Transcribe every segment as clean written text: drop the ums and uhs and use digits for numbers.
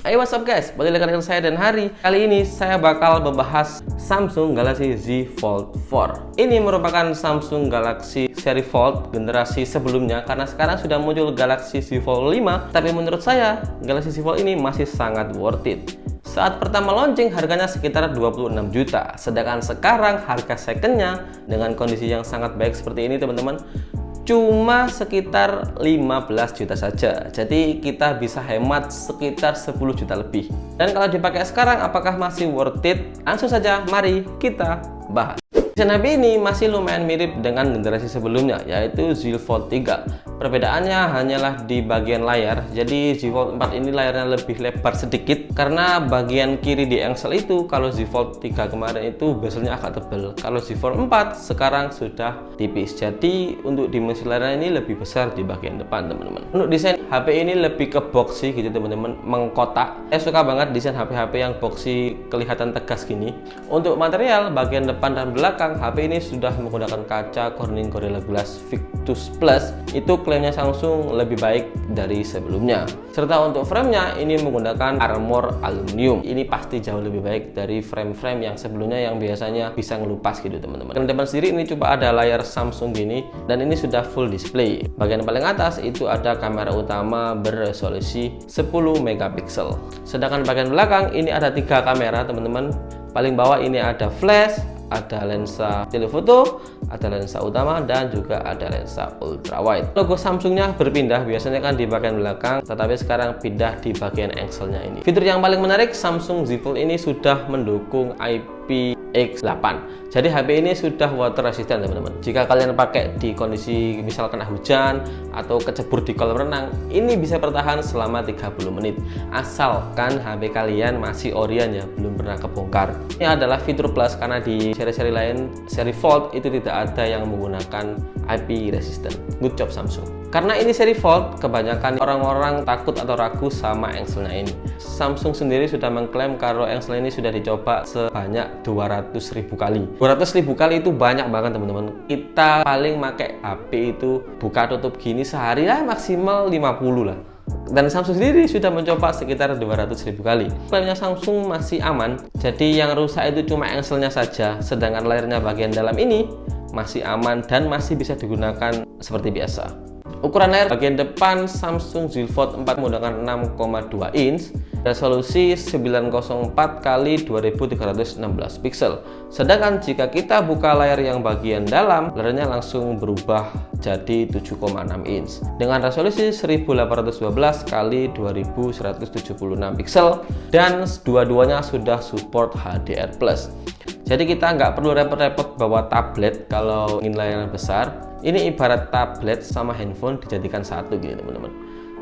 Hey, what's up guys, balik lagi dengan saya dan Hari. Kali ini saya bakal membahas Samsung Galaxy Z Fold 4. Ini merupakan Samsung Galaxy seri Fold generasi sebelumnya, karena sekarang sudah muncul Galaxy Z Fold 5. Tapi menurut saya Galaxy Z Fold ini masih sangat worth it. Saat pertama launching harganya sekitar 26 juta, sedangkan sekarang harga secondnya dengan kondisi yang sangat baik seperti ini teman-teman, cuma sekitar 15 juta saja. Jadi kita bisa hemat sekitar 10 juta lebih. Dan kalau dipakai sekarang apakah masih worth it? Langsung saja mari kita bahas. Desain HP ini masih lumayan mirip dengan generasi sebelumnya, yaitu Z Fold 3. Perbedaannya hanyalah di bagian layar. Jadi Z Fold 4 ini layarnya lebih lebar sedikit, karena bagian kiri di engsel itu kalau Z Fold 3 kemarin itu bezelnya agak tebal. Kalau Z Fold 4 sekarang sudah tipis. Jadi untuk dimensi layarnya ini lebih besar di bagian depan teman-teman. Untuk desain HP ini lebih ke boxy gitu teman-teman, mengkotak. Saya suka banget desain HP-HP yang boxy, kelihatan tegas gini. Untuk material bagian depan dan belakang, HP ini sudah menggunakan kaca Corning Gorilla Glass Victus Plus. Itu klaimnya Samsung lebih baik dari sebelumnya. Serta untuk framenya ini menggunakan armor aluminium. Ini pasti jauh lebih baik dari frame-frame yang sebelumnya yang biasanya bisa ngelupas gitu teman-teman. Yang depan sendiri ini coba ada layar Samsung gini, dan ini sudah full display. Bagian paling atas itu ada kamera utama beresolusi 10 megapiksel. Sedangkan bagian belakang ini ada 3 kamera teman-teman. Paling bawah ini ada flash, ada lensa telefoto, ada lensa utama, dan juga ada lensa ultra wide. Logo Samsungnya berpindah, biasanya kan di bagian belakang, tetapi sekarang pindah di bagian engselnya ini. Fitur yang paling menarik, Samsung Z Fold ini sudah mendukung IPX8. Jadi HP ini sudah water resistant teman-teman. Jika kalian pakai di kondisi misal kena hujan atau kecebur di kolam renang, ini bisa bertahan selama 30 menit. Asalkan HP kalian masih orian ya, belum pernah kebongkar. Ini adalah fitur plus, karena di seri-seri lain, seri Fold itu tidak ada yang menggunakan IP resistant. Good job Samsung. Karena ini seri Fold, kebanyakan orang-orang takut atau ragu sama engselnya ini. Samsung sendiri sudah mengklaim kalau engsel ini sudah dicoba sebanyak 200.000 kali. 200.000 kali itu banyak banget teman-teman. Kita paling pakai HP itu buka tutup gini sehari lah maksimal 50 lah. Dan Samsung sendiri sudah mencoba sekitar 200.000 kali. Klaimnya Samsung masih aman, jadi yang rusak itu cuma engselnya saja, sedangkan layarnya bagian dalam ini masih aman dan masih bisa digunakan seperti biasa. Ukuran layar bagian depan Samsung Z Fold 4 menggunakan 6,2 inch, resolusi 904 x 2316 pixel. Sedangkan jika kita buka layar yang bagian dalam, layarnya langsung berubah jadi 7,6 inch dengan resolusi 1812 x 2176 pixel, dan dua-duanya sudah support HDR+. Jadi kita nggak perlu repot-repot bawa tablet kalau ingin layar besar. Ini ibarat tablet sama handphone dijadikan satu gitu teman-teman.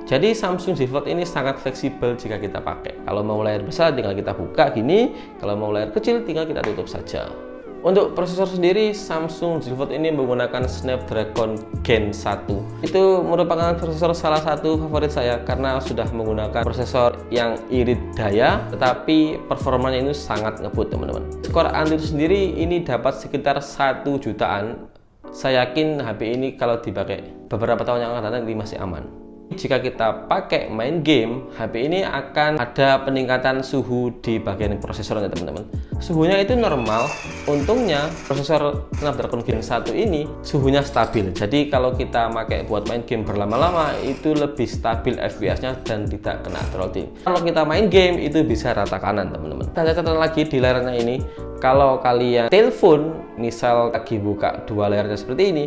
Jadi Samsung Z Fold ini sangat fleksibel jika kita pakai. Kalau mau layar besar tinggal kita buka gini, kalau mau layar kecil tinggal kita tutup saja. Untuk prosesor sendiri, Samsung Z Fold ini menggunakan Snapdragon Gen 1. Itu merupakan prosesor salah satu favorit saya karena sudah menggunakan prosesor yang irit daya, tetapi performanya ini sangat ngebut teman-teman. Skor Antutu sendiri ini dapat sekitar 1 jutaan. Saya yakin HP ini kalau dipakai beberapa tahun yang akan datang ini masih aman. Jika kita pakai main game, HP ini akan ada peningkatan suhu di bagian prosesornya teman-teman. Suhunya itu normal. Untungnya prosesor Snapdragon Gen 1 ini suhunya stabil. Jadi kalau kita pakai buat main game berlama-lama itu lebih stabil FPS-nya dan tidak kena throttling. Kalau kita main game itu bisa rata kanan teman-teman. Kita catatan lagi di layarnya ini, kalau kalian telepon misal lagi buka dua layarnya seperti ini,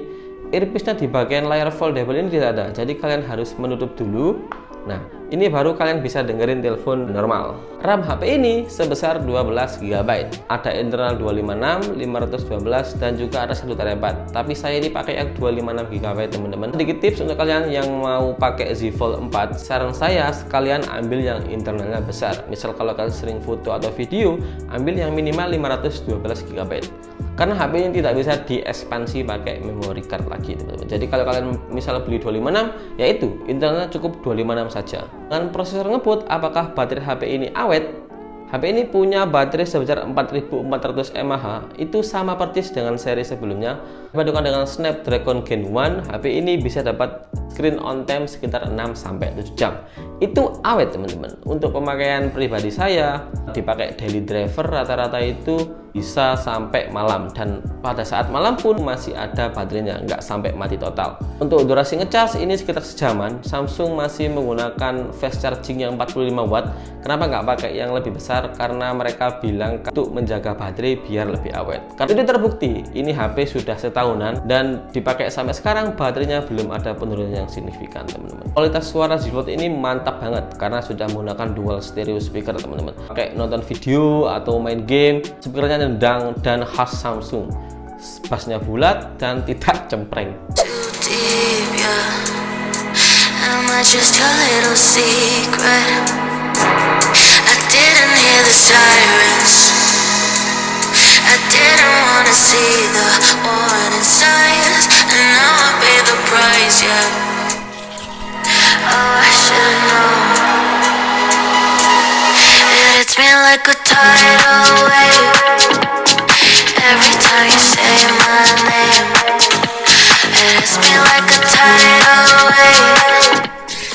earpiece-nya di bagian layar foldable ini tidak ada, jadi kalian harus menutup dulu. Nah, ini baru kalian bisa dengerin telepon normal. RAM HP ini sebesar 12 GB. Ada internal 256, 512, dan juga ada 1 TB. Tapi saya ini pakai yang 256 GB teman-teman. Sedikit tips untuk kalian yang mau pakai Z Fold 4, saran saya sekalian ambil yang internalnya besar. Misal kalau kalian sering foto atau video, ambil yang minimal 512 GB. Karena HP ini tidak bisa diekspansi pakai memory card lagi teman-teman. Jadi kalau kalian misalnya beli 256, yaitu internalnya cukup 256 saja. Dengan prosesor ngebut, apakah baterai HP ini awet? HP ini punya baterai sebesar 4400 mAh, itu sama persis dengan seri sebelumnya. Dipadukan dengan Snapdragon Gen 1, HP ini bisa dapat screen on time sekitar 6-7 jam. Itu awet teman-teman. Untuk pemakaian pribadi saya, dipakai daily driver rata-rata itu bisa sampai malam, dan pada saat malam pun masih ada baterainya, nggak sampai mati total. Untuk durasi ngecas ini sekitar sejaman. Samsung masih menggunakan fast charging yang 45 watt. Kenapa nggak pakai yang lebih besar? Karena mereka bilang untuk menjaga baterai biar lebih awet. Karena itu terbukti, ini HP sudah setahunan dan dipakai sampai sekarang baterainya belum ada penurunan yang signifikan teman-teman. Kualitas suara Z Fold ini mantap banget karena sudah menggunakan dual stereo speaker teman-teman. Pakai nonton video atau main game, speakernya nendang dan khas Samsung. Bassnya bulat dan tidak cempreng. Every time you say my name, it hits me like a tidal wave.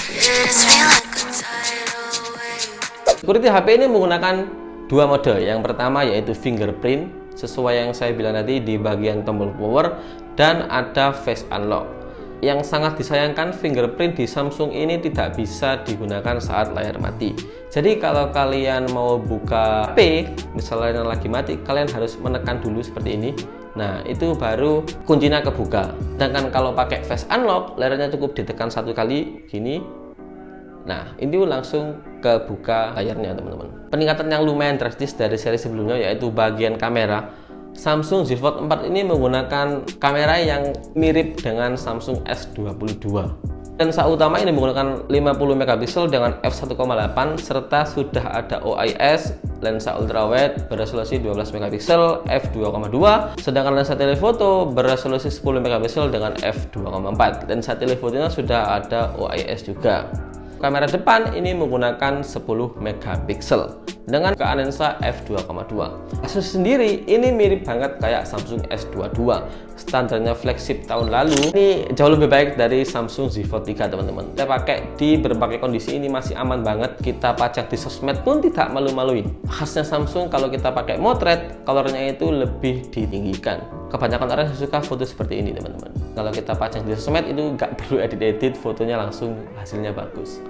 It hits me like a tidal wave. Security HP ini menggunakan dua mode. Yang pertama yaitu fingerprint, sesuai yang saya bilang tadi di bagian tombol power, dan ada face unlock. Yang sangat disayangkan, fingerprint di Samsung ini tidak bisa digunakan saat layar mati. Jadi kalau kalian mau buka HP, misalnya lagi mati, kalian harus menekan dulu seperti ini. Nah, itu baru kuncinya kebuka. Sedangkan kalau pakai face unlock, layarnya cukup ditekan satu kali gini. Nah, ini langsung kebuka layarnya teman-teman. Peningkatan yang lumayan drastis dari seri sebelumnya yaitu bagian kamera. Samsung Z Fold 4 ini menggunakan kamera yang mirip dengan Samsung S22. Lensa utama ini menggunakan 50 megapiksel dengan f1.8 serta sudah ada OIS, lensa ultrawide beresolusi 12 megapiksel f2.2, sedangkan lensa telefoto beresolusi 10 megapiksel dengan f2.4. Lensa telefotonya sudah ada OIS juga. Kamera depan ini menggunakan 10 megapiksel dengan lensa f2.2. Kasus sendiri ini mirip banget kayak Samsung S22. Standarnya flagship tahun lalu. Ini jauh lebih baik dari Samsung Z Fold 3 teman-teman. Saya pakai di berbagai kondisi, ini masih aman banget. Kita pajang di sosmed pun tidak malu-maluin. Khasnya Samsung kalau kita pakai motret, colornya itu lebih ditinggikan. Kebanyakan orang suka foto seperti ini teman-teman. Kalau kita pajang di sosmed itu nggak perlu edit-edit, fotonya langsung hasilnya bagus.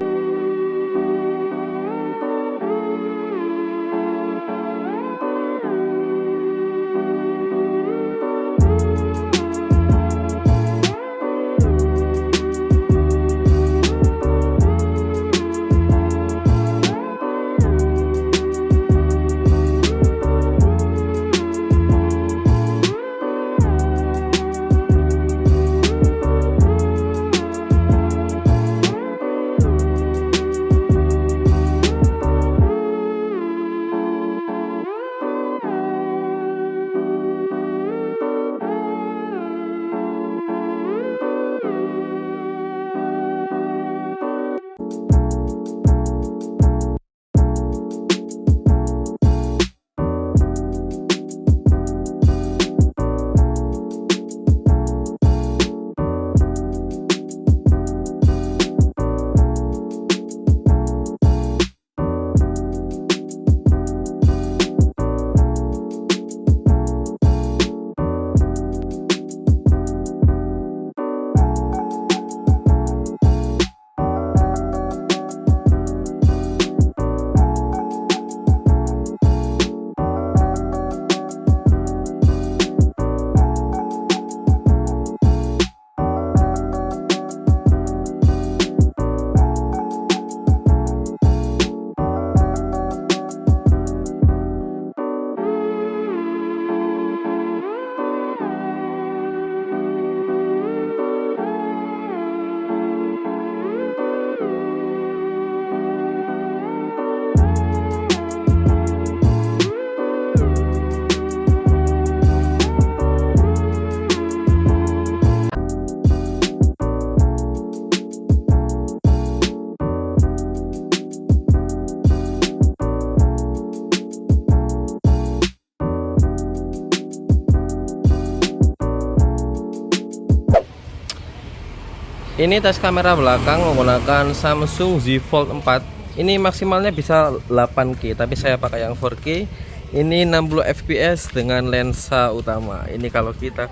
Ini tes kamera belakang menggunakan Samsung Z Fold 4. Ini maksimalnya bisa 8K, tapi saya pakai yang 4K. Ini 60 fps dengan lensa utama. Ini kalau kita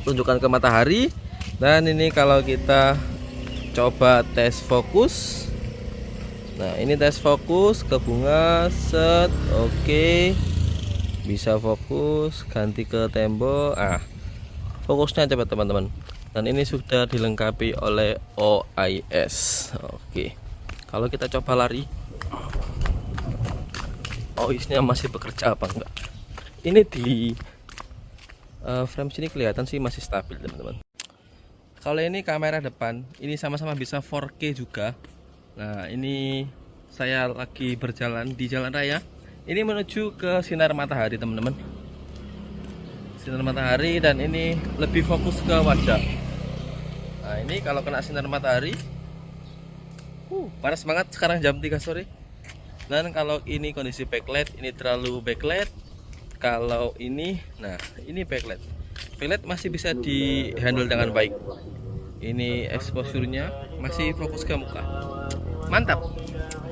tunjukkan ke matahari, dan ini kalau kita coba tes fokus. Nah, ini tes fokus ke bunga, set, oke. Bisa fokus, ganti ke tembok. Fokusnya coba teman-teman. Dan ini sudah dilengkapi oleh OIS. Oke. Kalau kita coba lari, OIS-nya masih bekerja apa enggak? Ini di frame sini kelihatan sih masih stabil, teman-teman. Kalau ini kamera depan, ini sama-sama bisa 4K juga. Nah, ini saya lagi berjalan di jalan raya. Ini menuju ke sinar matahari, teman-teman. Sinar matahari, dan ini lebih fokus ke wajah. Nah, ini kalau kena sinar matahari, panas banget sekarang jam 3 sore. Dan kalau ini kondisi backlight, ini terlalu backlight. Kalau ini, nah ini backlight. Backlight masih bisa di handle dengan baik. Ini exposure-nya masih fokus ke muka. Mantap,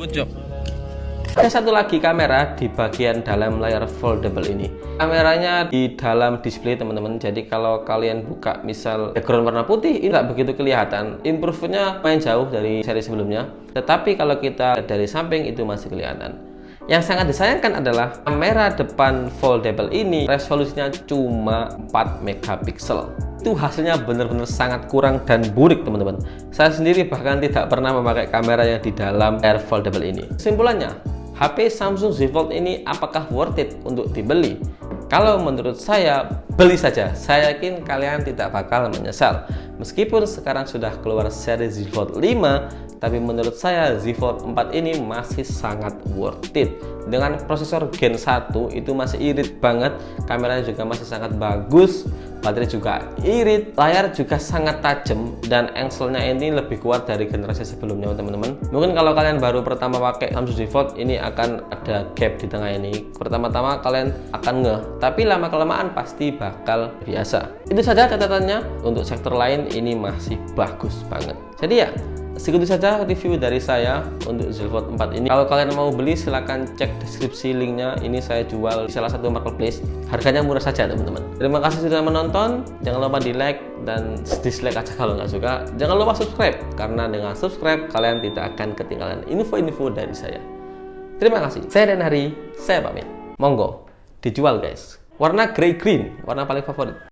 good job. Ada satu lagi kamera di bagian dalam layar foldable ini. Kameranya di dalam display, teman-teman. Jadi kalau kalian buka misal background warna putih, ini nggak begitu kelihatan. Improve-nya main jauh dari seri sebelumnya. Tetapi kalau kita dari samping itu masih kelihatan. Yang sangat disayangkan adalah kamera depan foldable ini resolusinya cuma 4 megapiksel. Itu hasilnya benar-benar sangat kurang dan burik, teman-teman. Saya sendiri bahkan tidak pernah memakai kamera yang di dalam layar foldable ini. Kesimpulannya, HP Samsung Z Fold ini apakah worth it untuk dibeli? Kalau menurut saya, beli saja. Saya yakin kalian tidak bakal menyesal. Meskipun sekarang sudah keluar seri Z Fold 5, tapi menurut saya Z Fold 4 ini masih sangat worth it. Dengan prosesor Gen 1 itu masih irit banget, kameranya juga masih sangat bagus, baterai juga irit, layar juga sangat tajam, dan angle-nya ini lebih kuat dari generasi sebelumnya, teman-teman. Mungkin kalau kalian baru pertama pakai Samsung Z Fold, ini akan ada gap di tengah ini. Pertama-tama kalian akan ngeh, tapi lama-kelamaan pasti bakal biasa. Itu saja catatannya. Untuk sektor lain ini masih bagus banget. Jadi ya, segitu saja review dari saya untuk Z Fold 4 ini. Kalau kalian mau beli, silahkan cek deskripsi linknya. Ini saya jual di salah satu marketplace. Harganya murah saja, teman-teman. Terima kasih sudah menonton. Jangan lupa di like dan dislike aja kalau nggak suka. Jangan lupa subscribe, karena dengan subscribe kalian tidak akan ketinggalan info-info dari saya. Terima kasih. Saya Dan Hari, saya pamit. Monggo dijual guys. Warna grey green, warna paling favorit.